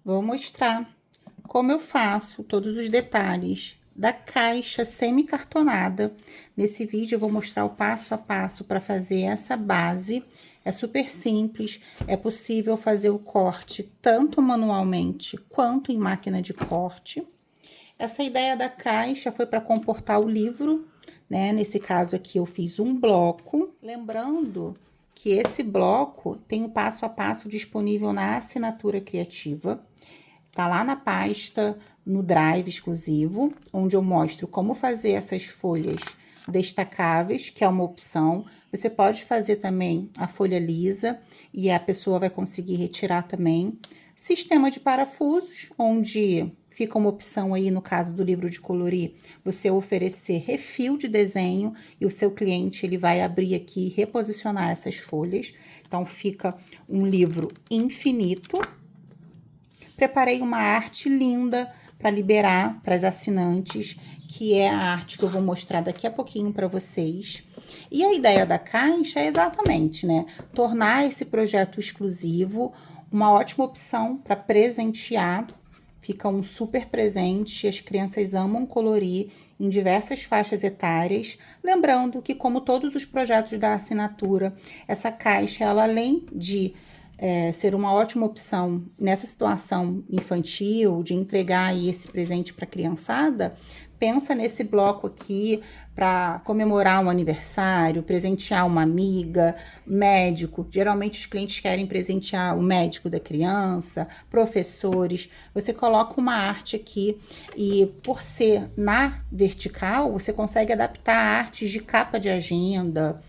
vou mostrar como eu faço todos os detalhes da caixa semi-cartonada. Nesse vídeo eu vou mostrar o passo a passo para fazer essa base. É super simples, é possível fazer o corte tanto manualmente quanto em máquina de corte. Essa ideia da caixa foi para comportar o livro, né? Nesse caso aqui eu fiz um bloco, lembrando que esse bloco tem o passo a passo disponível na assinatura criativa. Tá lá na pasta, no Drive exclusivo, onde eu mostro como fazer essas folhas destacáveis, que é uma opção. Você pode fazer também a folha lisa e a pessoa vai conseguir retirar também. Sistema de parafusos, onde fica uma opção aí no caso do livro de colorir, você oferecer refil de desenho e o seu cliente ele vai abrir aqui e reposicionar essas folhas. Então fica um livro infinito. Preparei uma arte linda para liberar para as assinantes, que é a arte que eu vou mostrar daqui a pouquinho para vocês. E a ideia da caixa é exatamente, né, tornar esse projeto exclusivo uma ótima opção para presentear. Fica um super presente, as crianças amam colorir em diversas faixas etárias. Lembrando que, como todos os projetos da assinatura, essa caixa, ela além de ser uma ótima opção nessa situação infantil, de entregar aí esse presente para a criançada, pensa nesse bloco aqui para comemorar um aniversário, presentear uma amiga, médico. Geralmente os clientes querem presentear o médico da criança, professores. Você coloca uma arte aqui e, por ser na vertical, você consegue adaptar artes de capa de agenda.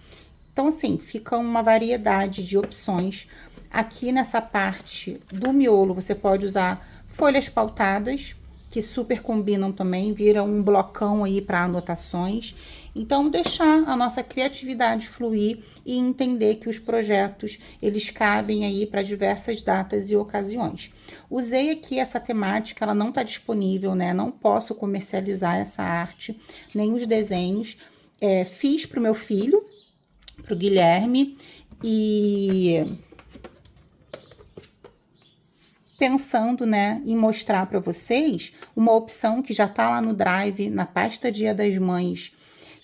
Então, assim, fica uma variedade de opções. Aqui nessa parte do miolo, você pode usar folhas pautadas, que super combinam também, viram um blocão aí para anotações. Então, deixar a nossa criatividade fluir e entender que os projetos, eles cabem aí para diversas datas e ocasiões. Usei aqui essa temática, ela não está disponível, né? Não posso comercializar essa arte, nem os desenhos. Fiz para o meu filho, para o Guilherme, e pensando, né, em mostrar para vocês uma opção que já tá lá no Drive, na pasta Dia das Mães,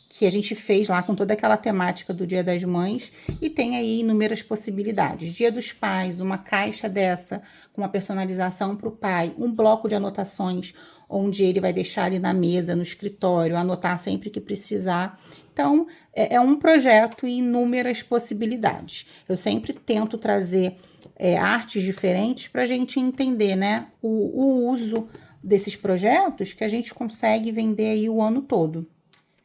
que a gente fez lá com toda aquela temática do Dia das Mães, e tem aí inúmeras possibilidades. Dia dos Pais, uma caixa dessa com uma personalização para o pai, um bloco de anotações onde ele vai deixar ali na mesa, no escritório, anotar sempre que precisar. Então, é um projeto e inúmeras possibilidades. Eu sempre tento trazer artes diferentes para a gente entender, né, o uso desses projetos que a gente consegue vender aí o ano todo.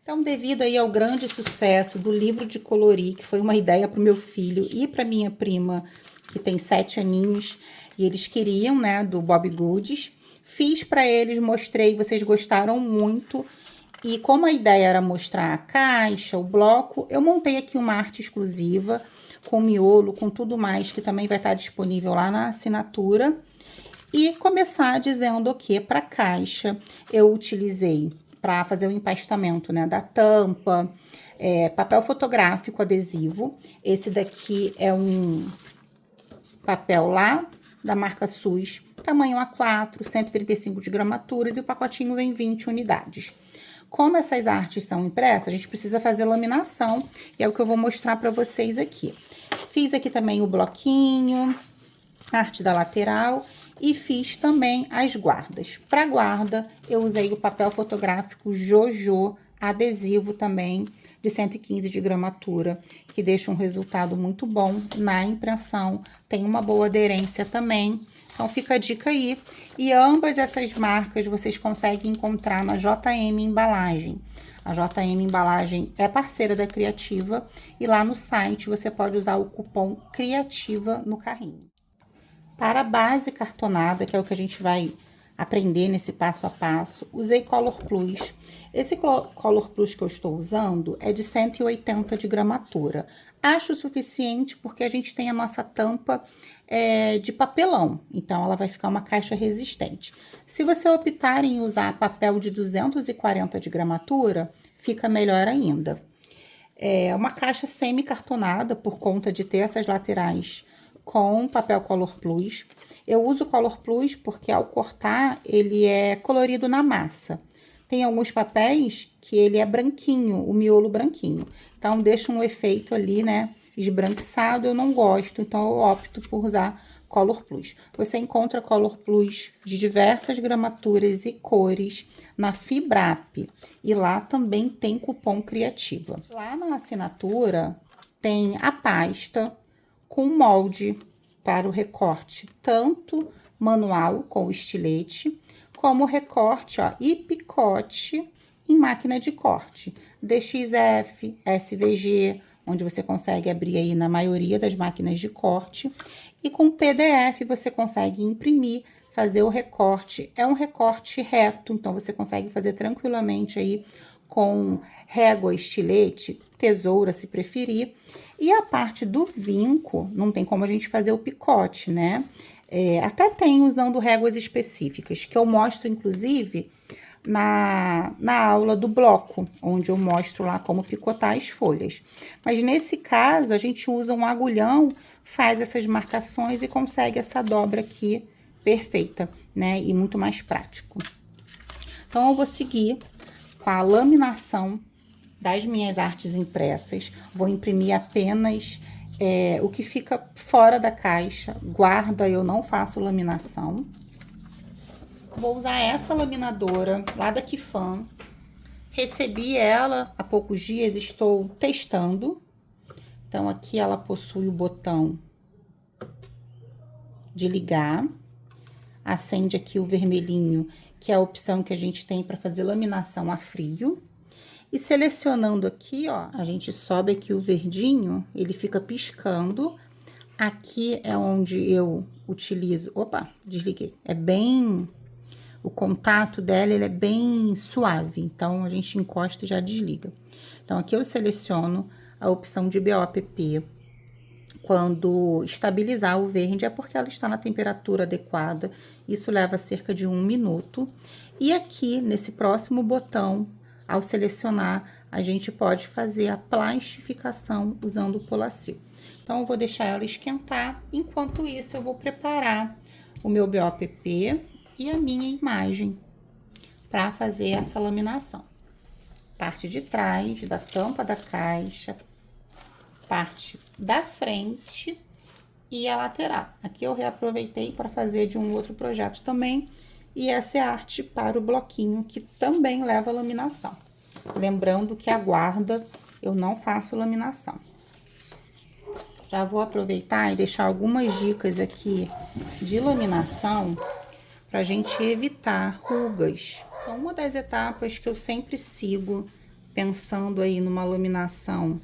Então, devido aí ao grande sucesso do livro de colorir, que foi uma ideia para o meu filho e para minha prima, que tem 7 aninhos, e eles queriam, né, do Bob Goods, fiz para eles, mostrei, vocês gostaram muito. E como a ideia era mostrar a caixa, o bloco, eu montei aqui uma arte exclusiva, com miolo, com tudo mais, que também vai estar disponível lá na assinatura. E começar dizendo que para caixa eu utilizei para fazer o empastamento, né, da tampa, papel fotográfico adesivo. Esse daqui é um papel lá da marca SUS, tamanho A4, 135 de gramaturas, e o pacotinho vem 20 unidades. Como essas artes são impressas, a gente precisa fazer laminação, e é o que eu vou mostrar para vocês aqui. Fiz aqui também o bloquinho, arte da lateral, e fiz também as guardas. Para guarda, eu usei o papel fotográfico Jojo adesivo também, de 115 de gramatura, que deixa um resultado muito bom na impressão, tem uma boa aderência também. Então, fica a dica aí. E ambas essas marcas vocês conseguem encontrar na JM Embalagem. A JM Embalagem é parceira da Criativa e lá no site você pode usar o cupom CRIATIVA no carrinho. Para a base cartonada, que é o que a gente vai aprender nesse passo a passo, usei Color Plus. Esse Color Plus que eu estou usando é de 180 de gramatura. Acho o suficiente porque a gente tem a nossa tampa de papelão, então ela vai ficar uma caixa resistente. Se você optar em usar papel de 240 de gramatura, fica melhor ainda. É uma caixa semi-cartonada por conta de ter essas laterais com papel Color Plus. Eu uso Color Plus porque ao cortar ele é colorido na massa. Tem alguns papéis que ele é branquinho, o miolo branquinho. Então, deixa um efeito ali, né, esbranquiçado, eu não gosto. Então, eu opto por usar Color Plus. Você encontra Color Plus de diversas gramaturas e cores na Fibrap. E lá também tem cupom Criativa. Lá na assinatura tem a pasta com molde para o recorte, tanto manual com o estilete, como recorte, ó, e picote em máquina de corte. DXF, SVG, onde você consegue abrir aí na maioria das máquinas de corte. E com PDF você consegue imprimir, fazer o recorte. É um recorte reto, então você consegue fazer tranquilamente aí com régua, estilete, tesoura, se preferir. E a parte do vinco, não tem como a gente fazer o picote, né? Até tem usando réguas específicas, que eu mostro, inclusive, na aula do bloco, onde eu mostro lá como picotar as folhas. Mas nesse caso, a gente usa um agulhão, faz essas marcações e consegue essa dobra aqui perfeita, né? E muito mais prático. Então, eu vou seguir com a laminação das minhas artes impressas. Vou imprimir apenas o que fica fora da caixa. Guarda, eu não faço laminação. Vou usar essa laminadora lá da Kifan. Recebi ela há poucos dias, estou testando. Então, aqui ela possui o botão de ligar. Acende aqui o vermelhinho, que é a opção que a gente tem para fazer laminação a frio. E selecionando aqui, ó, a gente sobe aqui o verdinho, ele fica piscando. Aqui é onde eu utilizo... Opa, desliguei. É bem... O contato dela, ele é bem suave, então a gente encosta e já desliga. Então, aqui eu seleciono a opção de BOPP. Quando estabilizar o verde, é porque ela está na temperatura adequada. Isso leva cerca de 1 minuto. E aqui, nesse próximo botão, ao selecionar, a gente pode fazer a plastificação usando o Polacil. Então, eu vou deixar ela esquentar. Enquanto isso, eu vou preparar o meu BOPP e a minha imagem para fazer essa laminação. Parte de trás da tampa da caixa, parte da frente e a lateral. Aqui eu reaproveitei para fazer de um outro projeto também. E essa é a arte para o bloquinho, que também leva laminação. Lembrando que a guarda eu não faço laminação. Já vou aproveitar e deixar algumas dicas aqui de laminação para a gente evitar rugas. Então, uma das etapas que eu sempre sigo, pensando aí numa laminação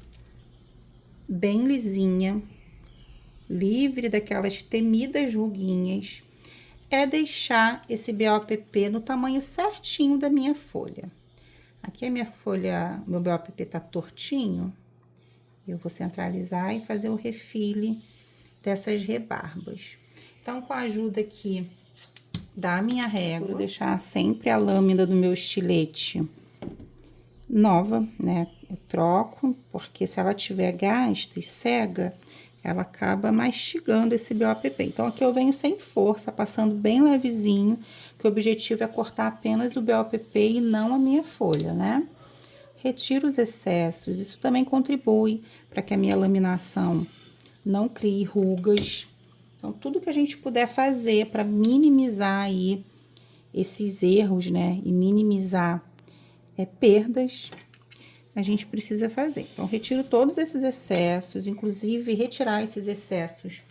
bem lisinha, livre daquelas temidas ruguinhas, é deixar esse BOPP no tamanho certinho da minha folha. Aqui a minha folha, meu BOPP tá tortinho, eu vou centralizar e fazer o refile dessas rebarbas. Então, com a ajuda aqui da minha régua, vou deixar sempre a lâmina do meu estilete nova, né? Eu troco, porque se ela tiver gasta e cega, ela acaba mastigando esse BOPP. Então, aqui eu venho sem força, passando bem levezinho, que o objetivo é cortar apenas o BOPP e não a minha folha, né? Retiro os excessos, isso também contribui para que a minha laminação não crie rugas. Então, tudo que a gente puder fazer para minimizar aí esses erros, né? E minimizar perdas, a gente precisa fazer. Então, retiro todos esses excessos, inclusive retirar esses excessos,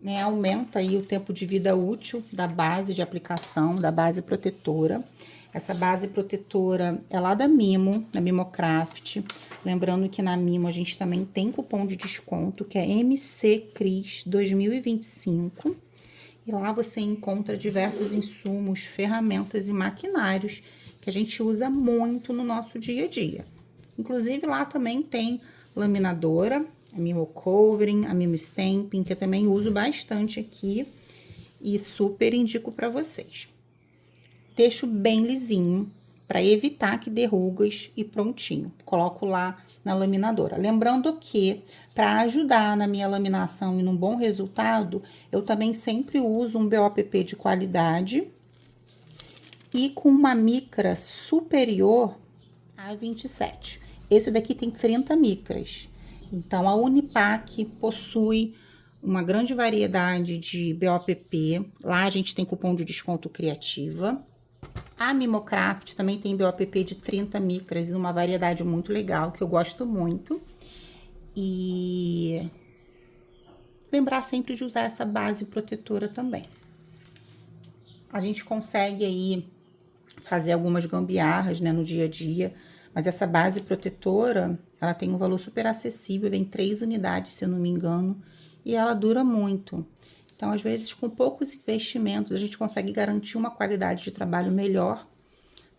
né? Aumenta aí o tempo de vida útil da base de aplicação, da base protetora. Essa base protetora é lá da Mimo, da Mimocraft. Lembrando que na Mimo a gente também tem cupom de desconto, que é MCCRIS 2025. E lá você encontra diversos insumos, ferramentas e maquinários que a gente usa muito no nosso dia a dia. Inclusive, lá também tem laminadora, a Mimo Covering, a Mimo Stamping, que eu também uso bastante aqui e super indico para vocês. Deixo bem lisinho para evitar que dê rugas e prontinho. Coloco lá na laminadora. Lembrando que, para ajudar na minha laminação e num bom resultado, eu também sempre uso um BOPP de qualidade e com uma micra superior a 27. Esse daqui tem 30 micras. Então, a Unipac possui uma grande variedade de BOPP. Lá a gente tem cupom de desconto Criativa. A Mimocraft também tem BOPP de 30 micras, uma variedade muito legal, que eu gosto muito. E lembrar sempre de usar essa base protetora também. A gente consegue aí fazer algumas gambiarras, né, no dia a dia, mas essa base protetora, ela tem um valor super acessível, vem 3 unidades, se eu não me engano, e ela dura muito. Então, às vezes, com poucos investimentos, a gente consegue garantir uma qualidade de trabalho melhor,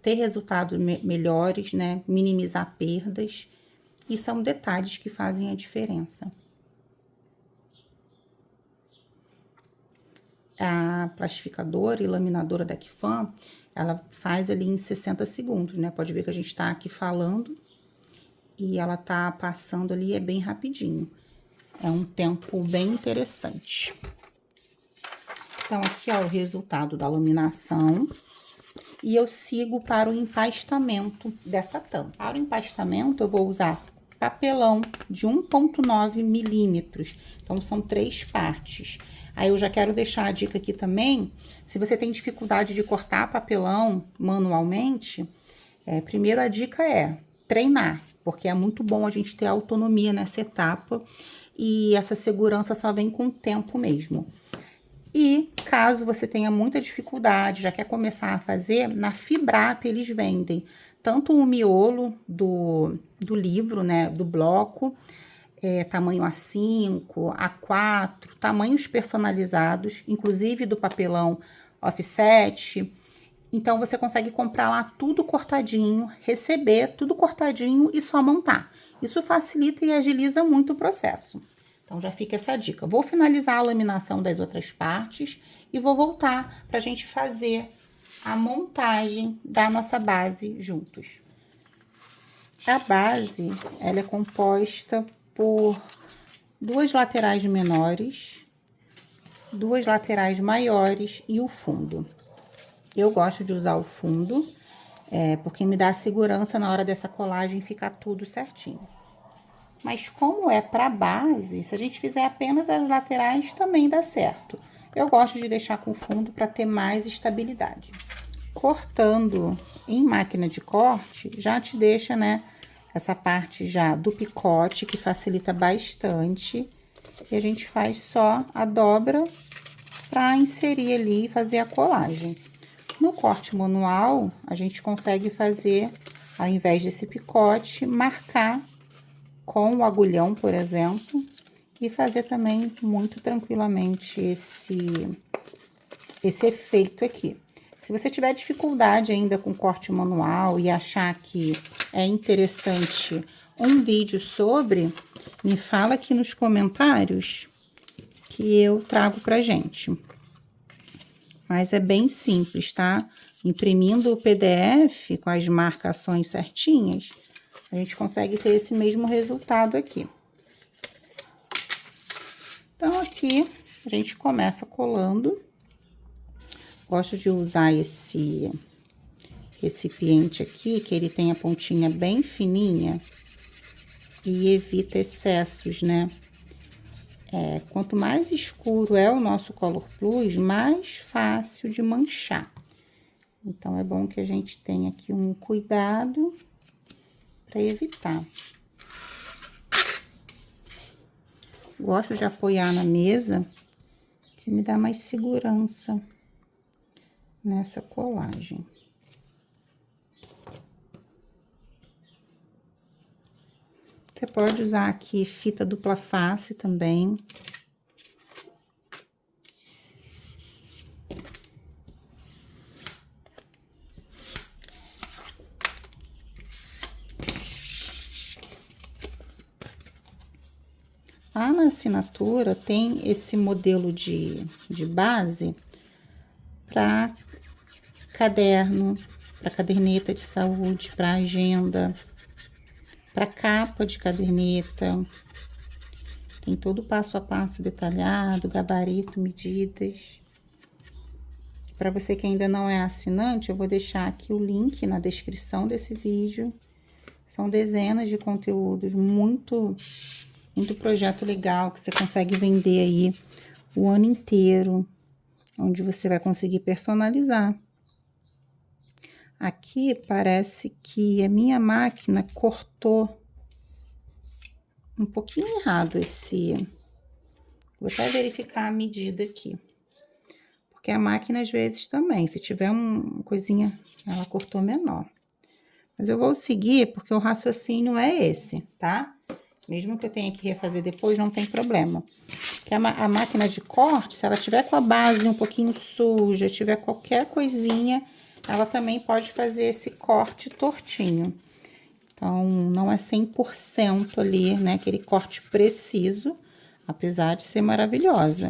ter resultados melhores, né? Minimizar perdas. E são detalhes que fazem a diferença. A plastificadora e laminadora da Kifan, ela faz ali em 60 segundos, né? Pode ver que a gente tá aqui falando e ela tá passando ali, é bem rapidinho. É um tempo bem interessante. Então, aqui, ó, o resultado da laminação. E eu sigo para o empastamento dessa tampa. Para o empastamento, eu vou usar papelão de 1,9 milímetros. Então, são 3 partes. Aí, eu já quero deixar a dica aqui também. Se você tem dificuldade de cortar papelão manualmente, primeiro a dica é treinar. Porque é muito bom a gente ter autonomia nessa etapa. E essa segurança só vem com o tempo mesmo. E caso você tenha muita dificuldade, já quer começar a fazer, na Fibrap eles vendem tanto o miolo do livro, né, do bloco, tamanho A5, A4, tamanhos personalizados, inclusive do papelão offset. Então, você consegue comprar lá tudo cortadinho, receber tudo cortadinho e só montar. Isso facilita e agiliza muito o processo. Então, já fica essa dica. Vou finalizar a laminação das outras partes e vou voltar para a gente fazer a montagem da nossa base juntos. A base, ela é composta por 2 laterais menores, 2 laterais maiores e o fundo. Eu gosto de usar o fundo, porque me dá segurança na hora dessa colagem ficar tudo certinho. Mas como é para base, se a gente fizer apenas as laterais, também dá certo. Eu gosto de deixar com fundo para ter mais estabilidade. Cortando em máquina de corte, já te deixa, né, essa parte já do picote, que facilita bastante. E a gente faz só a dobra para inserir ali e fazer a colagem. No corte manual, a gente consegue fazer, ao invés desse picote, marcar com o agulhão, por exemplo, e fazer também muito tranquilamente esse efeito aqui. Se você tiver dificuldade ainda com corte manual e achar que é interessante um vídeo sobre, me fala aqui nos comentários que eu trago pra gente. Mas é bem simples, tá? Imprimindo o PDF com as marcações certinhas, a gente consegue ter esse mesmo resultado aqui. Então, aqui, a gente começa colando. Gosto de usar esse recipiente aqui, que ele tem a pontinha bem fininha e evita excessos, né? Quanto mais escuro é o nosso Color Plus, mais fácil de manchar. Então, é bom que a gente tenha aqui um cuidado para evitar. Gosto de apoiar na mesa, que me dá mais segurança nessa colagem. Você pode usar aqui fita dupla face também. Lá na assinatura tem esse modelo de base para caderno, para caderneta de saúde, para agenda, para capa de caderneta. Tem todo o passo a passo detalhado, gabarito, medidas. Para você que ainda não é assinante, eu vou deixar aqui o link na descrição desse vídeo. São dezenas de conteúdos, muito projeto legal que você consegue vender aí o ano inteiro, onde você vai conseguir personalizar. Aqui parece que a minha máquina cortou um pouquinho errado esse... Vou até verificar a medida aqui. Porque a máquina, às vezes, também, se tiver uma coisinha, ela cortou menor. Mas eu vou seguir, porque o raciocínio é esse, tá? Mesmo que eu tenha que refazer depois, não tem problema. Porque a máquina de corte, se ela tiver com a base um pouquinho suja, tiver qualquer coisinha, ela também pode fazer esse corte tortinho. Então, não é 100% ali, né? Aquele corte preciso, apesar de ser maravilhosa.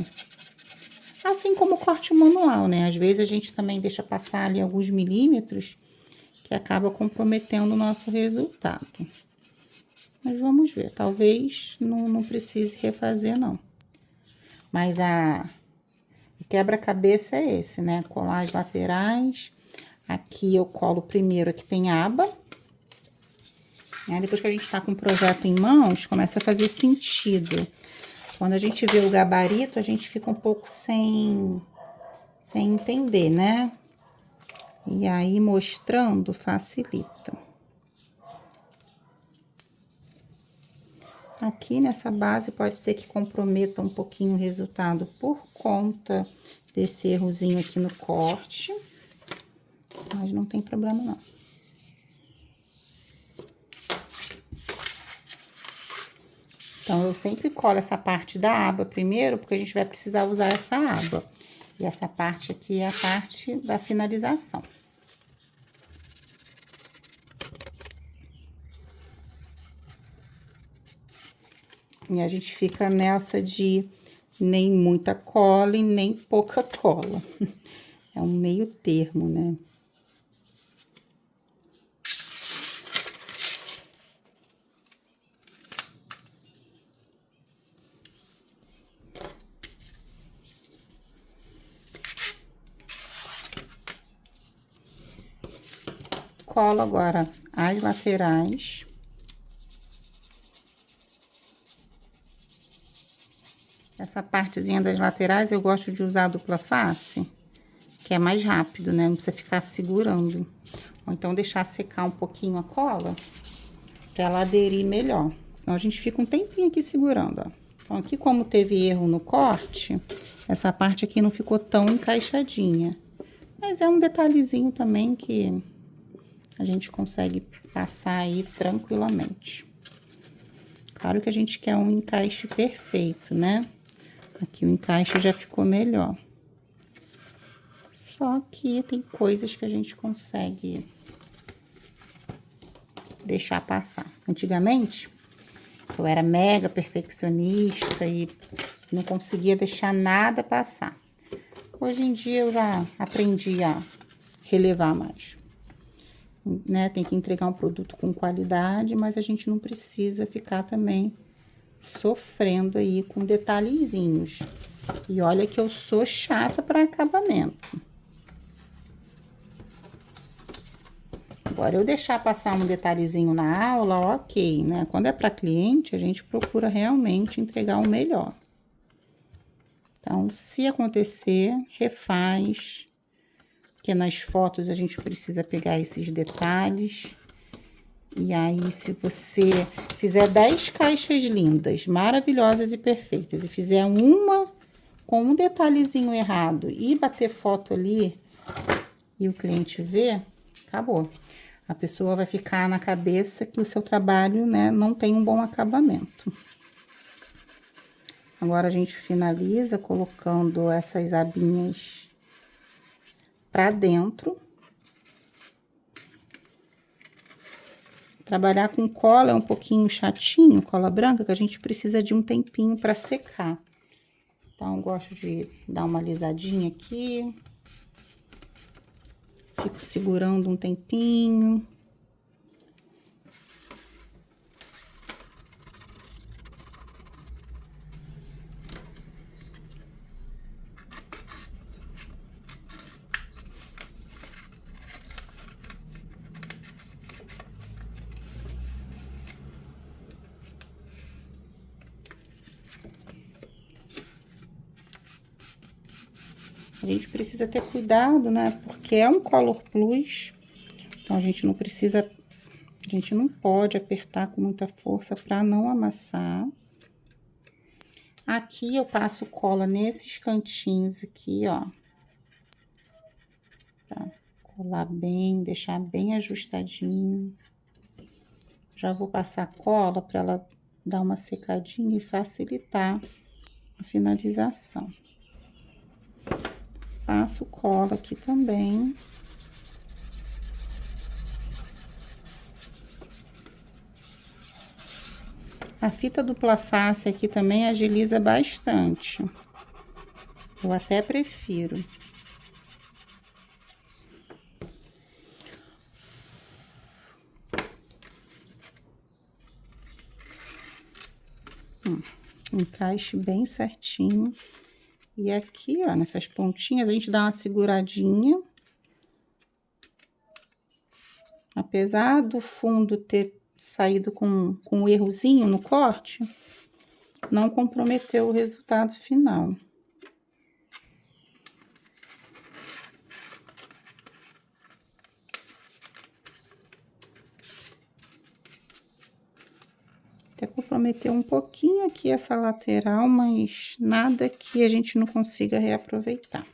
Assim como o corte manual, né? Às vezes a gente também deixa passar ali alguns milímetros, que acaba comprometendo o nosso resultado. Mas vamos ver, talvez não precise refazer, não. Mas o quebra-cabeça é esse, né? Colar as laterais. Aqui eu colo primeiro, aqui tem aba. Depois que a gente tá com o projeto em mãos, começa a fazer sentido. Quando a gente vê o gabarito, a gente fica um pouco sem entender, né? E aí, mostrando, facilita. Aqui nessa base, pode ser que comprometa um pouquinho o resultado por conta desse errozinho aqui no corte. Mas não tem problema, não. Então, eu sempre colo essa parte da aba primeiro, porque a gente vai precisar usar essa aba. E essa parte aqui é a parte da finalização. E a gente fica nessa de nem muita cola e nem pouca cola. É um meio termo, né? Colo agora as laterais. Essa partezinha das laterais eu gosto de usar a dupla face, que é mais rápido, né? Não precisa ficar segurando. Ou então deixar secar um pouquinho a cola, pra ela aderir melhor. Senão a gente fica um tempinho aqui segurando, ó. Então, aqui como teve erro no corte, essa parte aqui não ficou tão encaixadinha. Mas é um detalhezinho também que a gente consegue passar aí tranquilamente. Claro que a gente quer um encaixe perfeito, né? Aqui o encaixe já ficou melhor. Só que tem coisas que a gente consegue deixar passar. Antigamente, eu era mega perfeccionista e não conseguia deixar nada passar. Hoje em dia eu já aprendi a relevar mais. Né? Tem que entregar um produto com qualidade, mas a gente não precisa ficar também sofrendo aí com detalhezinhos. E olha que eu sou chata para acabamento. Agora, eu deixar passar um detalhezinho na aula, ok, né? Quando é para cliente, a gente procura realmente entregar o melhor. Então, se acontecer, refaz, porque nas fotos a gente precisa pegar esses detalhes. E aí, se você fizer 10 caixas lindas, maravilhosas e perfeitas, e fizer uma com um detalhezinho errado e bater foto ali e o cliente ver, acabou. A pessoa vai ficar na cabeça que o seu trabalho, né, não tem um bom acabamento. Agora, a gente finaliza colocando essas abinhas pra dentro. Trabalhar com cola é um pouquinho chatinho, cola branca, que a gente precisa de um tempinho para secar. Então, eu gosto de dar uma alisadinha aqui. Fico segurando um tempinho. A gente precisa ter cuidado, né? Porque é um Color Plus, então a gente não precisa, a gente não pode apertar com muita força para não amassar. Aqui eu passo cola nesses cantinhos aqui, ó. Pra colar bem, deixar bem ajustadinho. Já vou passar cola para ela dar uma secadinha e facilitar a finalização. Passo cola aqui também. A fita dupla face aqui também agiliza bastante. Eu até prefiro. Encaixe bem certinho. E aqui, ó, nessas pontinhas, a gente dá uma seguradinha. Apesar do fundo ter saído com um errozinho no corte, não comprometeu o resultado final. Até comprometeu um pouquinho aqui essa lateral, mas nada que a gente não consiga reaproveitar.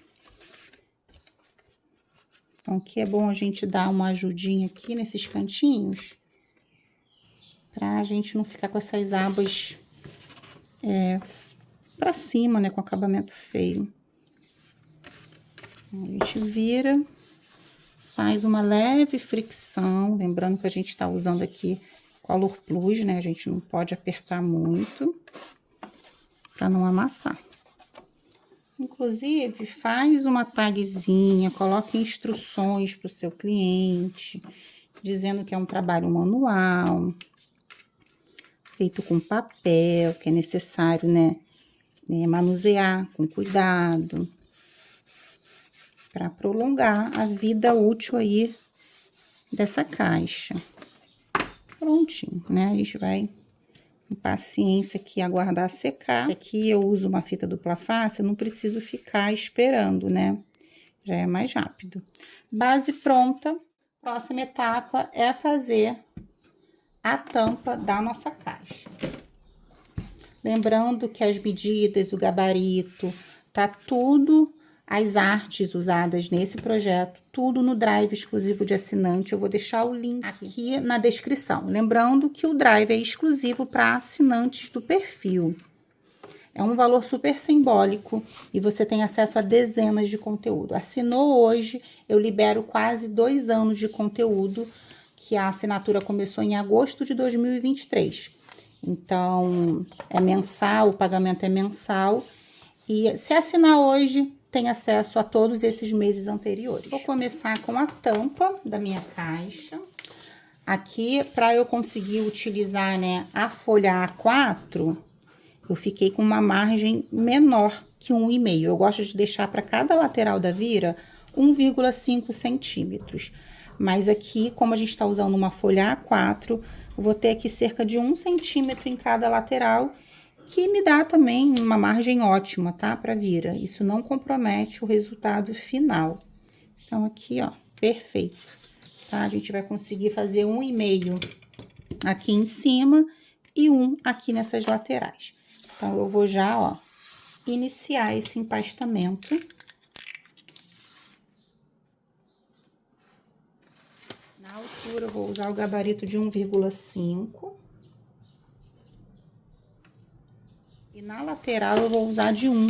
Então, aqui é bom a gente dar uma ajudinha aqui nesses cantinhos, pra gente não ficar com essas abas pra cima, né, com acabamento feio. A gente vira, faz uma leve fricção, lembrando que a gente tá usando aqui Color Plus, né, a gente não pode apertar muito, pra não amassar. Inclusive, faz uma tagzinha, coloque instruções para o seu cliente, dizendo que é um trabalho manual, feito com papel, que é necessário, né, manusear com cuidado, para prolongar a vida útil aí dessa caixa. Prontinho, né? A gente vai com paciência aqui aguardar secar. Esse aqui eu uso uma fita dupla face, eu não preciso ficar esperando, né? Já é mais rápido. Base pronta. Próxima etapa é fazer a tampa da nossa caixa. Lembrando que as medidas, o gabarito, tá tudo, as artes usadas nesse projeto, tudo no Drive exclusivo de assinante. Eu vou deixar o link aqui na descrição. Lembrando que o Drive é exclusivo para assinantes do perfil. É um valor super simbólico e você tem acesso a dezenas de conteúdo. Assinou hoje, eu libero quase 2 anos de conteúdo, que a assinatura começou em agosto de 2023. Então, é mensal, o pagamento é mensal. E se assinar hoje, tem acesso a todos esses meses anteriores. Vou começar com a tampa da minha caixa. Aqui, para eu conseguir utilizar, né, a folha A4, eu fiquei com uma margem menor que 1,5. Eu gosto de deixar para cada lateral da vira 1,5 centímetros. Mas aqui, como a gente está usando uma folha A4, eu vou ter aqui cerca de 1 centímetro em cada lateral, que me dá também uma margem ótima, tá? Para vira. Isso não compromete o resultado final. Então, aqui, ó, perfeito, tá? A gente vai conseguir fazer 1,5 aqui em cima e 1 aqui nessas laterais. Então, eu vou já, ó, iniciar esse empastamento. Na altura, eu vou usar o gabarito de 1,5. E na lateral, eu vou usar de 1.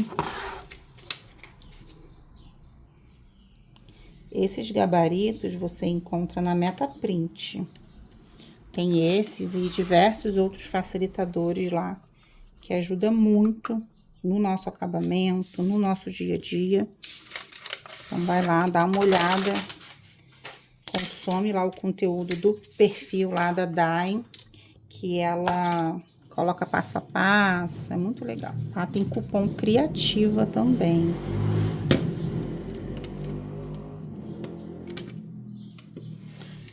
Esses gabaritos você encontra na Metaprint. Tem esses e diversos outros facilitadores lá, que ajuda muito no nosso acabamento, no nosso dia a dia. Então, vai lá, dá uma olhada consome lá o conteúdo do perfil lá da Dai, que ela coloca passo a passo, é muito legal, tá? Tem cupom Criativa também.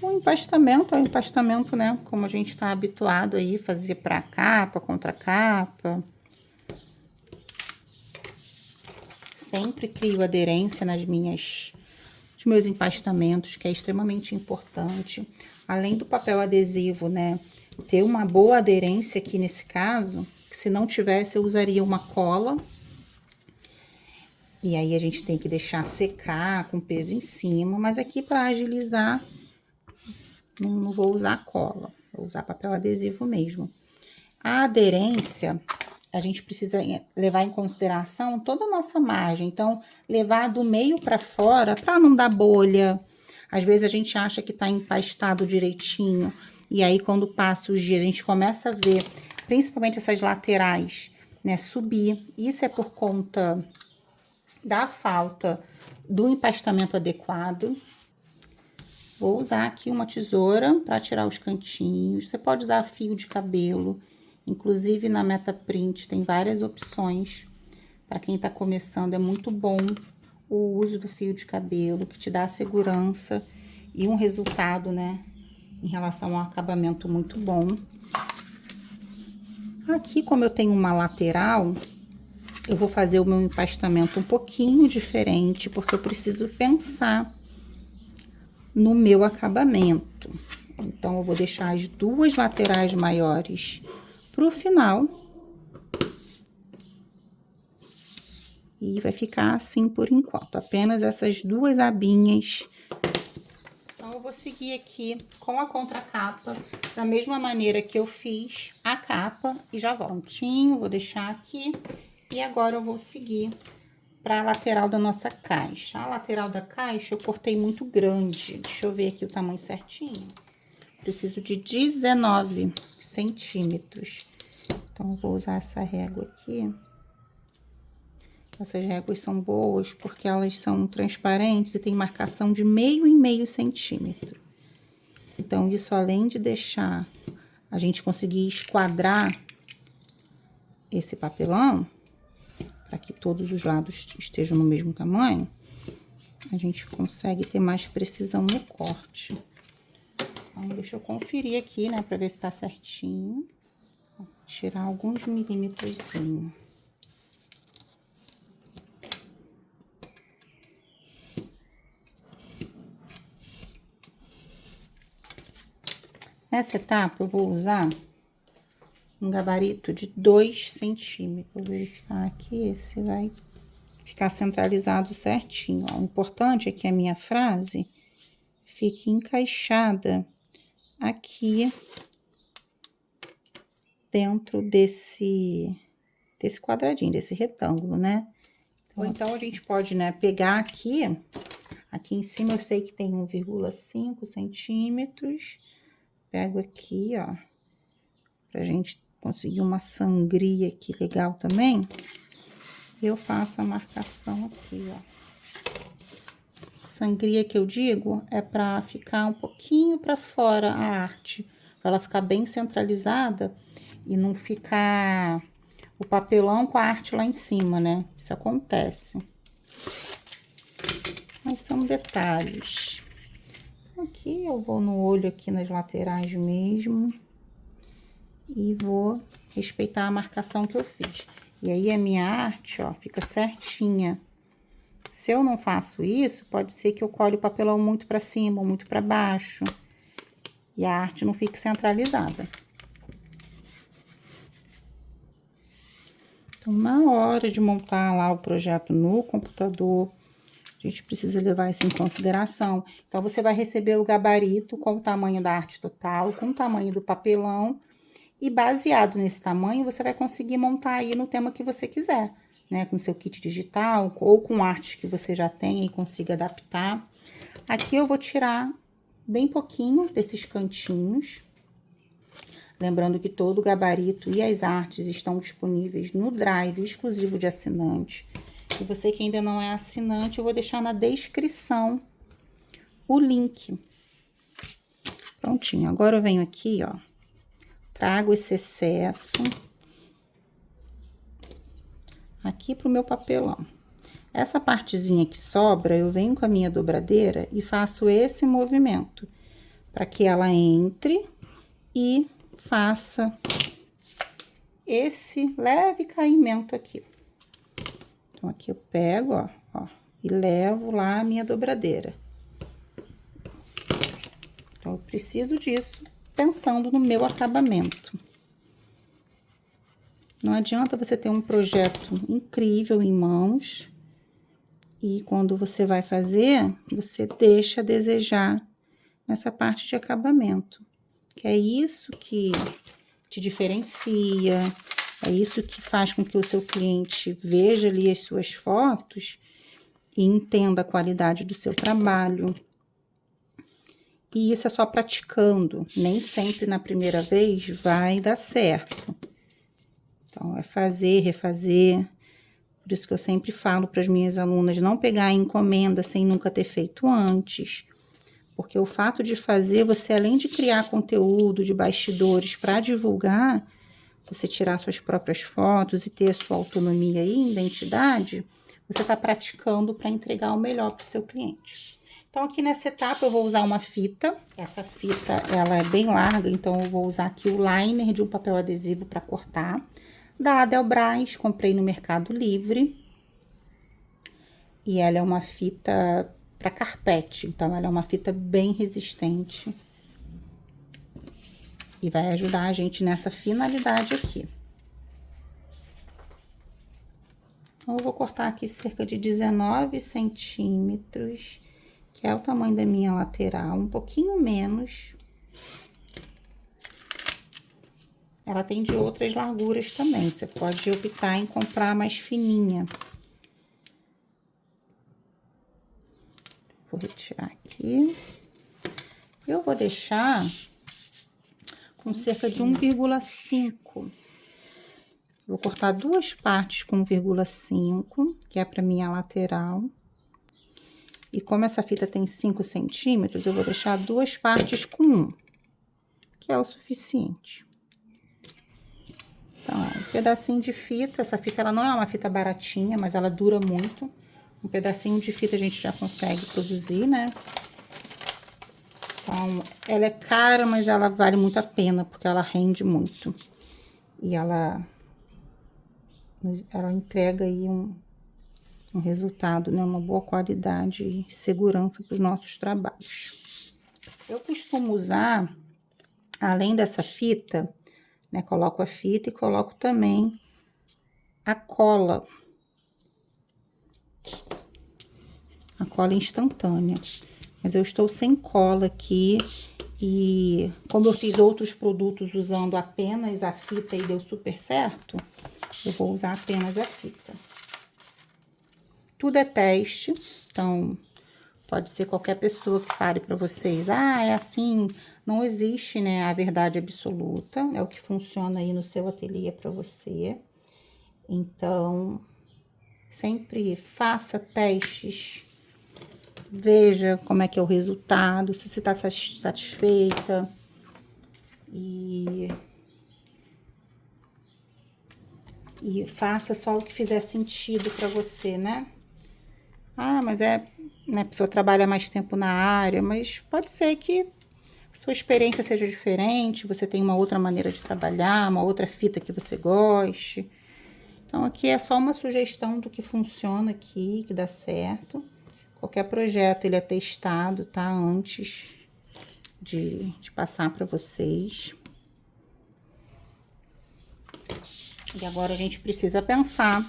O empastamento é o empastamento, né? Como a gente tá habituado aí, fazer pra capa, contra capa. Sempre crio aderência nos meus empastamentos, que é extremamente importante. Além do papel adesivo, né? Ter uma boa aderência aqui nesse caso, que se não tivesse eu usaria uma cola. E aí a gente tem que deixar secar com peso em cima, mas aqui para agilizar, não vou usar cola, vou usar papel adesivo mesmo. A aderência, a gente precisa levar em consideração toda a nossa margem, então levar do meio para fora para não dar bolha. Às vezes a gente acha que tá empastado direitinho, e aí quando passa os dias a gente começa a ver, principalmente essas laterais, né, subir. Isso é por conta da falta do empastamento adequado. Vou usar aqui uma tesoura para tirar os cantinhos. Você pode usar fio de cabelo. Inclusive na Metaprint tem várias opções. Para quem está começando é muito bom o uso do fio de cabelo, que te dá segurança e um resultado, né, em relação ao acabamento muito bom. Aqui, como eu tenho uma lateral, eu vou fazer o meu empastamento um pouquinho diferente, porque eu preciso pensar no meu acabamento. Então, eu vou deixar as duas laterais maiores pro final. E vai ficar assim por enquanto, apenas essas duas abinhas. Então, eu vou seguir aqui com a contracapa, da mesma maneira que eu fiz a capa, e já volto. Vou deixar aqui, e agora eu vou seguir para a lateral da nossa caixa. A lateral da caixa eu cortei muito grande. Deixa eu ver aqui o tamanho certinho. Preciso de 19 centímetros. Então, eu vou usar essa régua aqui. Essas réguas são boas porque elas são transparentes e tem marcação de meio em meio centímetro. Então, isso além de deixar a gente conseguir esquadrar esse papelão, para que todos os lados estejam no mesmo tamanho, a gente consegue ter mais precisão no corte. Então, deixa eu conferir aqui, né, para ver se tá certinho. Vou tirar alguns milímetrozinhos. Nessa etapa, eu vou usar um gabarito de 2 centímetros. Vou verificar aqui se vai ficar centralizado certinho. Ó, o importante é que a minha frase fique encaixada aqui dentro desse quadradinho, desse retângulo, né? Ou então a gente pode, né, pegar aqui em cima eu sei que tem 1,5 centímetros. Pego aqui, ó, pra gente conseguir uma sangria aqui legal também. Eu faço a marcação aqui, ó. Sangria que eu digo é pra ficar um pouquinho pra fora a arte, pra ela ficar bem centralizada e não ficar o papelão com a arte lá em cima, né? Isso acontece. Mas são detalhes. Aqui eu vou no olho aqui nas laterais mesmo. E vou respeitar a marcação que eu fiz. E aí, a minha arte, ó, fica certinha. Se eu não faço isso, pode ser que eu colhe o papelão muito pra cima ou muito pra baixo. E a arte não fique centralizada. Então, na hora de montar lá o projeto no computador, a gente precisa levar isso em consideração. Então, você vai receber o gabarito com o tamanho da arte total, com o tamanho do papelão. E baseado nesse tamanho, você vai conseguir montar aí no tema que você quiser, né? Com seu kit digital ou com artes que você já tem e consiga adaptar. Aqui eu vou tirar bem pouquinho desses cantinhos. Lembrando que todo o gabarito e as artes estão disponíveis no Drive exclusivo de assinante. E você que ainda não é assinante, eu vou deixar na descrição o link. Prontinho. Agora eu venho aqui, ó, trago esse excesso aqui pro meu papelão. Essa partezinha que sobra, eu venho com a minha dobradeira e faço esse movimento, para que ela entre e faça esse leve caimento aqui. Então, aqui eu pego, ó, e levo lá a minha dobradeira. Então, eu preciso disso, pensando no meu acabamento. Não adianta você ter um projeto incrível em mãos e quando você vai fazer, você deixa a desejar nessa parte de acabamento. Que é isso que te diferencia, é isso que faz com que o seu cliente veja ali as suas fotos e entenda a qualidade do seu trabalho. E isso é só praticando, nem sempre na primeira vez vai dar certo. Então, é fazer, refazer. Por isso que eu sempre falo para as minhas alunas não pegar a encomenda sem nunca ter feito antes. Porque o fato de fazer, você além de criar conteúdo de bastidores para divulgar, você tirar suas próprias fotos e ter a sua autonomia e identidade, você está praticando para entregar o melhor para o seu cliente. Então, aqui nessa etapa eu vou usar uma fita. Essa fita, ela é bem larga, então eu vou usar aqui o liner de um papel adesivo para cortar. Da Adelbras, comprei no Mercado Livre. E ela é uma fita para carpete, então ela é uma fita bem resistente. E vai ajudar a gente nessa finalidade aqui. Então, eu vou cortar aqui cerca de 19 centímetros, que é o tamanho da minha lateral, um pouquinho menos. Ela tem de outras larguras também, você pode optar em comprar mais fininha. Vou retirar aqui. Eu vou deixar com cerca de 1,5. Vou cortar duas partes com 1,5, que é para minha lateral. E como essa fita tem 5 centímetros, eu vou deixar duas partes com 1, que é o suficiente. Então, um pedacinho de fita. Essa fita, ela não é uma fita baratinha, mas ela dura muito. Um pedacinho de fita a gente já consegue produzir, né? Então, ela é cara, mas ela vale muito a pena, porque ela rende muito. E ela entrega aí um resultado, né? Uma boa qualidade e segurança para os nossos trabalhos. Eu costumo usar, além dessa fita, né? Coloco a fita e coloco também a cola. A cola instantânea. Mas eu estou sem cola aqui e como eu fiz outros produtos usando apenas a fita e deu super certo, eu vou usar apenas a fita. Tudo é teste, então pode ser qualquer pessoa que fale para vocês, ah, é assim, não existe, né, a verdade absoluta, é o que funciona aí no seu ateliê para você. Então, sempre faça testes. Veja como é que é o resultado, se você está satisfeita. E faça só o que fizer sentido para você, né? Ah, mas né, a pessoa trabalha mais tempo na área, mas pode ser que sua experiência seja diferente, você tem uma outra maneira de trabalhar, uma outra fita que você goste. Então, aqui é só uma sugestão do que funciona aqui, que dá certo. Qualquer projeto, ele é testado, tá? Antes de passar para vocês. E agora a gente precisa pensar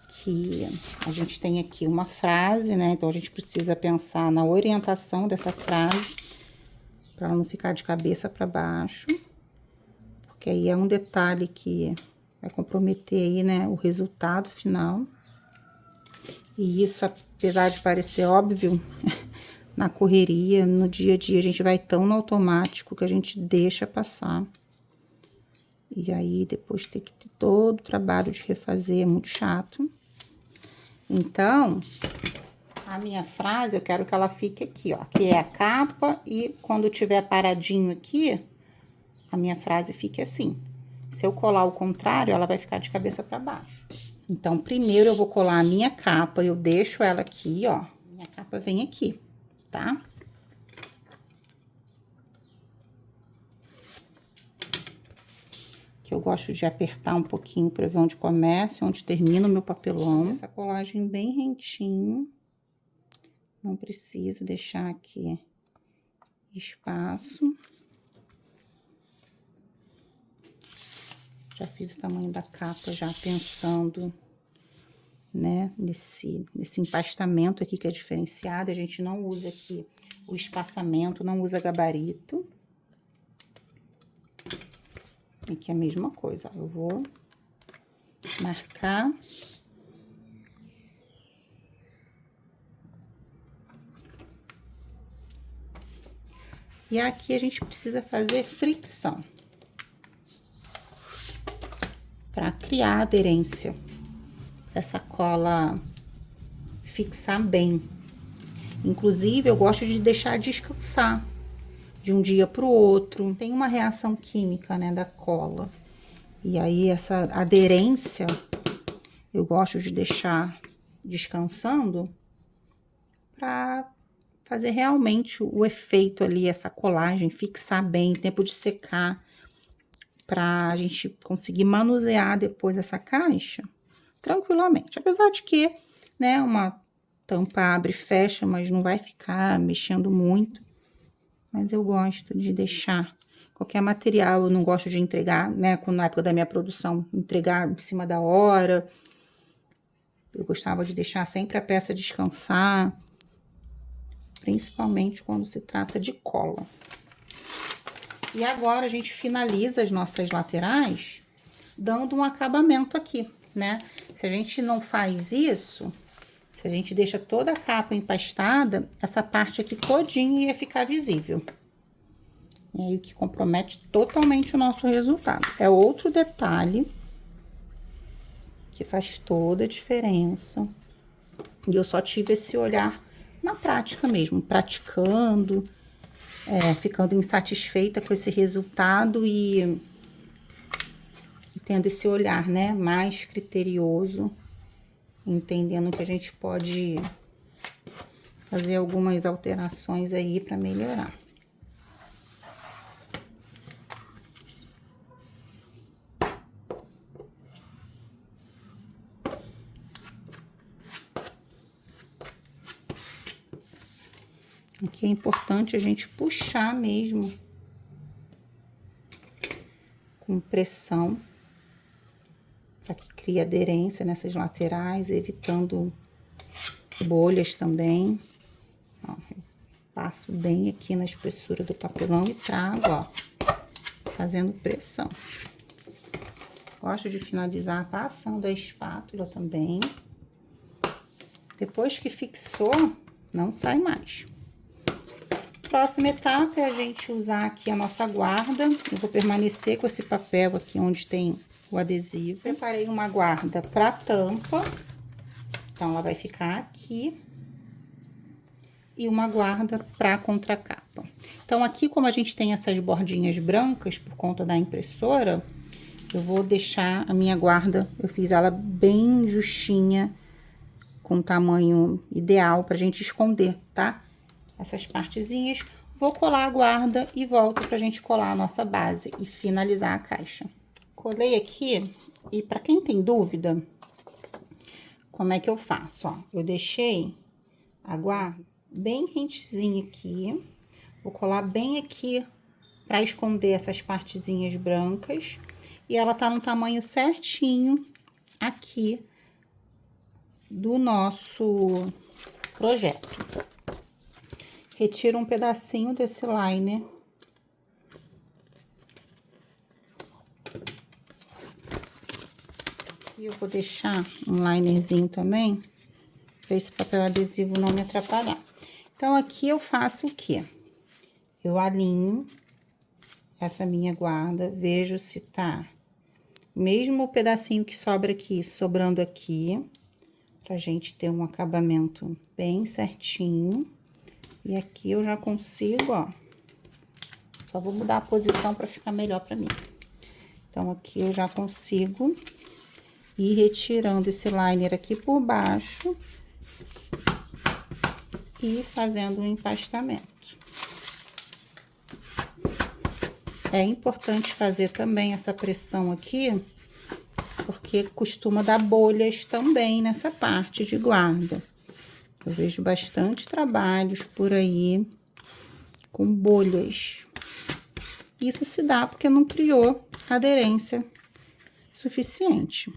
que a gente tem aqui uma frase, né? Então, a gente precisa pensar na orientação dessa frase, para ela não ficar de cabeça para baixo. Porque aí é um detalhe que vai comprometer aí, né, o resultado final. E isso, apesar de parecer óbvio, na correria, no dia a dia, a gente vai tão no automático que a gente deixa passar. E aí, depois ter que ter todo o trabalho de refazer, é muito chato. Então, A minha frase, eu quero que ela fique aqui, ó, que é a capa, e quando tiver paradinho aqui, a minha frase fique assim. Se eu colar o contrário, ela vai ficar de cabeça para baixo. Então, primeiro eu vou colar a minha capa, eu deixo ela aqui, ó. Minha capa vem aqui, tá? Que eu gosto de apertar um pouquinho para ver onde começa e onde termina o meu papelão. Essa colagem bem rentinho. Não preciso deixar aqui espaço. Já fiz o tamanho da capa, já pensando, né, nesse empastamento aqui que é diferenciado. A gente não usa aqui o espaçamento, não usa gabarito. Aqui é a mesma coisa, ó. Eu vou marcar. E aqui a gente precisa fazer fricção para criar aderência, essa cola fixar bem. Inclusive, eu gosto de deixar descansar de um dia para o outro. Tem uma reação química, né, da cola. E aí, essa aderência, eu gosto de deixar descansando para fazer realmente o efeito ali, essa colagem, fixar bem, tempo de secar, pra gente conseguir manusear depois essa caixa tranquilamente. Apesar de que, né, uma tampa abre e fecha, mas não vai ficar mexendo muito. Mas eu gosto de deixar qualquer material, eu não gosto de entregar, né, na época da minha produção, entregar em cima da hora. Eu gostava de deixar sempre a peça descansar, principalmente quando se trata de cola. E agora a gente finaliza as nossas laterais dando um acabamento aqui, né? Se a gente não faz isso, se a gente deixa toda a capa empastada, essa parte aqui todinha ia ficar visível. E aí, o que compromete totalmente o nosso resultado. É outro detalhe que faz toda a diferença. E eu só tive esse olhar na prática mesmo, praticando, ficando insatisfeita com esse resultado e tendo esse olhar, né, mais criterioso, entendendo que a gente pode fazer algumas alterações aí para melhorar. Aqui é importante a gente puxar mesmo com pressão, para que crie aderência nessas laterais, evitando bolhas também. Ó, eu passo bem aqui na espessura do papelão e trago, ó, fazendo pressão. Gosto de finalizar passando a espátula também. Depois que fixou, não sai mais. Próxima etapa é a gente usar aqui a nossa guarda. Eu vou permanecer com esse papel aqui onde tem o adesivo. Preparei uma guarda para tampa. Então, ela vai ficar aqui. E uma guarda para contracapa. Então, aqui, como a gente tem essas bordinhas brancas por conta da impressora, eu vou deixar a minha guarda, eu fiz ela bem justinha, com tamanho ideal pra gente esconder, tá? Essas partezinhas. Vou colar a guarda e volto pra gente colar a nossa base e finalizar a caixa. Colei aqui, e pra quem tem dúvida, como é que eu faço, ó? Eu deixei a guarda bem rentezinha aqui, vou colar bem aqui pra esconder essas partezinhas brancas, e ela tá no tamanho certinho aqui do nosso projeto. Retiro um pedacinho desse liner. E eu vou deixar um linerzinho também, pra esse papel adesivo não me atrapalhar. Então, aqui eu faço o quê? Eu alinho essa minha guarda, vejo se tá mesmo o pedacinho que sobra aqui, sobrando aqui. pra gente ter um acabamento bem certinho. E aqui eu já consigo, ó, só vou mudar a posição pra ficar melhor pra mim. Então, aqui eu já consigo ir retirando esse liner aqui por baixo e fazendo um empastamento. É importante fazer também essa pressão aqui, porque costuma dar bolhas também nessa parte de guarda. Eu vejo bastante trabalhos por aí com bolhas. Isso se dá porque não criou aderência suficiente.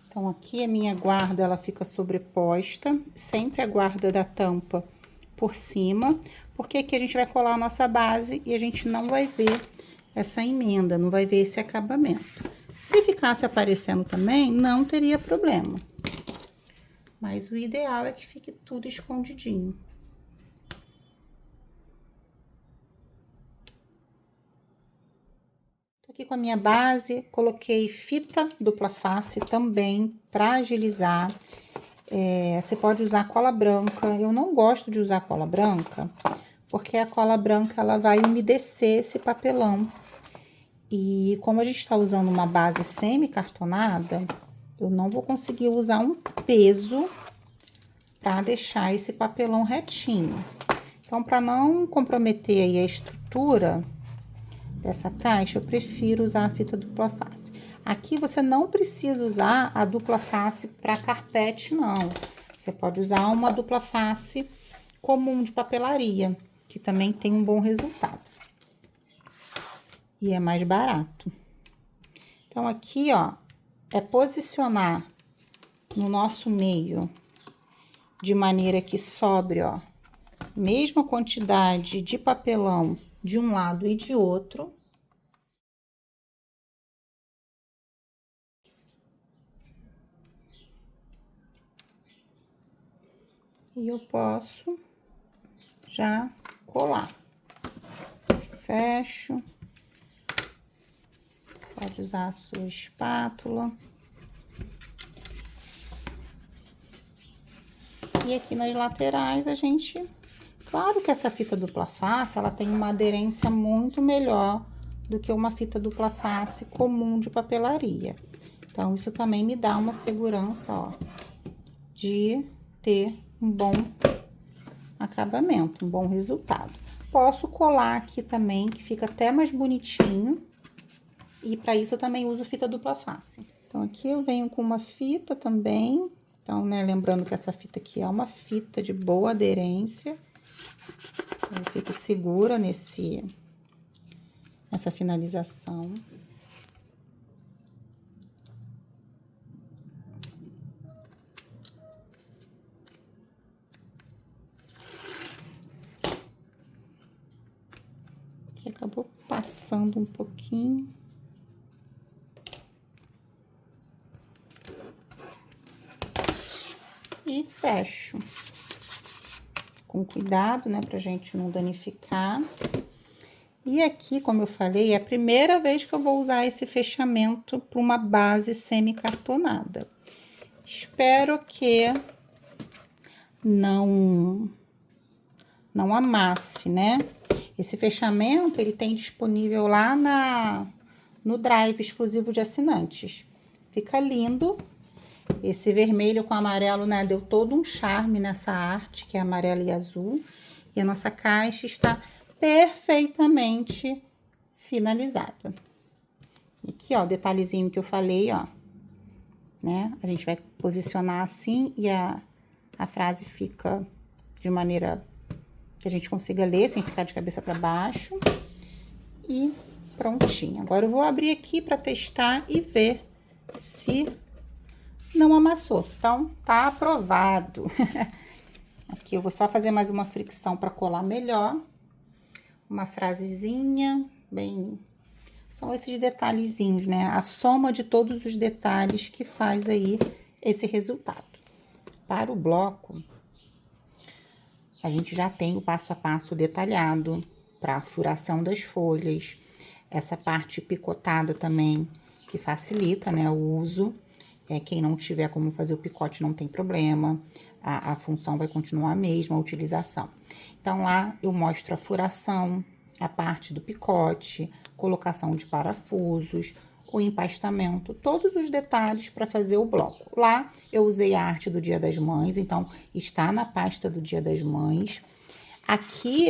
Então, aqui a minha guarda, ela fica sobreposta, sempre a guarda da tampa por cima, porque aqui a gente vai colar a nossa base e a gente não vai ver essa emenda, não vai ver esse acabamento. Se ficasse aparecendo também, não teria problema. Mas o ideal é que fique tudo escondidinho. Tô aqui com a minha base, coloquei fita dupla face também para agilizar. Você pode usar cola branca. Eu não gosto de usar cola branca, porque a cola branca ela vai umedecer esse papelão. E como a gente está usando uma base semi-cartonada, eu não vou conseguir usar um peso para deixar esse papelão retinho. Então, para não comprometer aí a estrutura dessa caixa, eu prefiro usar a fita dupla face. Aqui você não precisa usar a dupla face para carpete, não. Você pode usar uma dupla face comum de papelaria, que também tem um bom resultado. E é mais barato. Então, aqui, ó, é posicionar no nosso meio de maneira que sobre, ó, mesma quantidade de papelão de um lado e de outro. E eu posso já colar. Fecho. Pode usar a sua espátula. E aqui nas laterais a gente... Claro que essa fita dupla face, ela tem uma aderência muito melhor do que uma fita dupla face comum de papelaria. Então, isso também me dá uma segurança, ó, de ter um bom acabamento, um bom resultado. Posso colar aqui também, que fica até mais bonitinho. E para isso eu também uso fita dupla face. Então, aqui eu venho com uma fita também. Então, né, lembrando que essa fita aqui é uma fita de boa aderência. Eu fico segura nessa finalização. Aqui acabou passando um pouquinho. E fecho. Com cuidado, né, pra gente não danificar. E aqui, como eu falei, é a primeira vez que eu vou usar esse fechamento para uma base semi-cartonada. Espero que não amasse, né? Esse fechamento, ele tem disponível lá no Drive exclusivo de assinantes. Fica lindo. Esse vermelho com amarelo, né, deu todo um charme nessa arte, que é amarelo e azul. E a nossa caixa está perfeitamente finalizada. Aqui, ó, o detalhezinho que eu falei, ó, né? A gente vai posicionar assim e a frase fica de maneira que a gente consiga ler, sem ficar de cabeça para baixo. E prontinho. Agora, eu vou abrir aqui para testar e ver se não amassou. Então, tá aprovado. Aqui eu vou só fazer mais uma fricção para colar melhor. Uma frasezinha, bem... São esses detalhezinhos, né? A soma de todos os detalhes que faz aí esse resultado. Para o bloco, a gente já tem o passo a passo detalhado para a furação das folhas, essa parte picotada também, que facilita, né, o uso. Quem não tiver como fazer o picote não tem problema, a função vai continuar a mesma, a utilização. Então, lá eu mostro a furação, a parte do picote, colocação de parafusos, o empastamento, todos os detalhes para fazer o bloco. Lá eu usei a arte do Dia das Mães, então está na pasta do Dia das Mães. Aqui,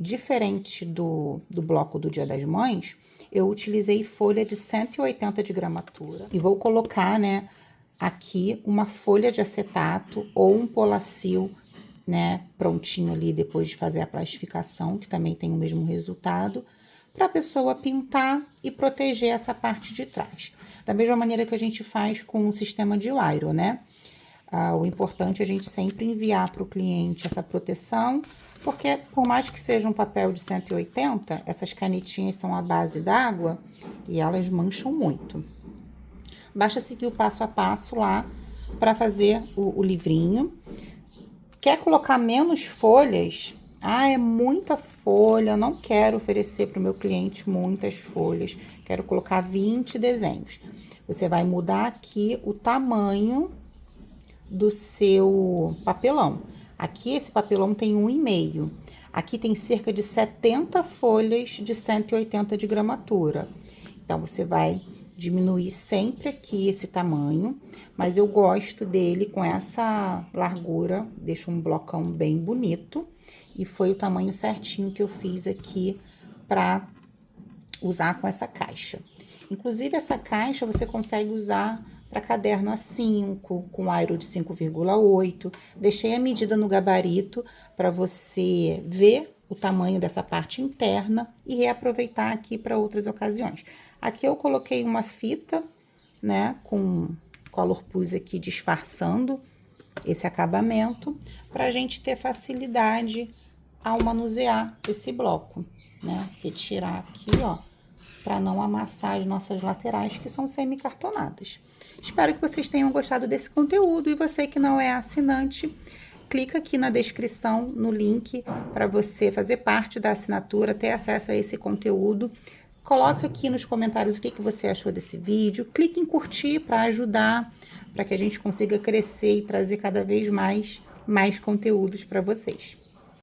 diferente do bloco do Dia das Mães, eu utilizei folha de 180 de gramatura e vou colocar, né, aqui uma folha de acetato ou um polacil, né, prontinho ali depois de fazer a plastificação, que também tem o mesmo resultado, para a pessoa pintar e proteger essa parte de trás. Da mesma maneira que a gente faz com o sistema de Wire, né? O importante é a gente sempre enviar para o cliente essa proteção, porque por mais que seja um papel de 180, essas canetinhas são à base d'água e elas mancham muito. Basta seguir o passo a passo lá para fazer o livrinho. Quer colocar menos folhas? É muita folha, eu não quero oferecer para o meu cliente muitas folhas, quero colocar 20 desenhos. Você vai mudar aqui o tamanho do seu papelão. Aqui esse papelão tem 1,5. Aqui tem cerca de 70 folhas de 180 de gramatura. Então, você vai diminuir sempre aqui esse tamanho, mas eu gosto dele com essa largura, deixa um blocão bem bonito, e foi o tamanho certinho que eu fiz aqui para usar com essa caixa. Inclusive, essa caixa você consegue usar para caderno A5, com aro de 5,8. Deixei a medida no gabarito para você ver o tamanho dessa parte interna e reaproveitar aqui para outras ocasiões. Aqui eu coloquei uma fita, né, com color plus aqui disfarçando esse acabamento, para a gente ter facilidade ao manusear esse bloco, né? Retirar aqui, ó, para não amassar as nossas laterais, que são semi-cartonadas. Espero que vocês tenham gostado desse conteúdo, e você que não é assinante, clica aqui na descrição, no link, para você fazer parte da assinatura, ter acesso a esse conteúdo. Coloca aqui nos comentários o que você achou desse vídeo, clique em curtir para ajudar, para que a gente consiga crescer e trazer cada vez mais conteúdos para vocês.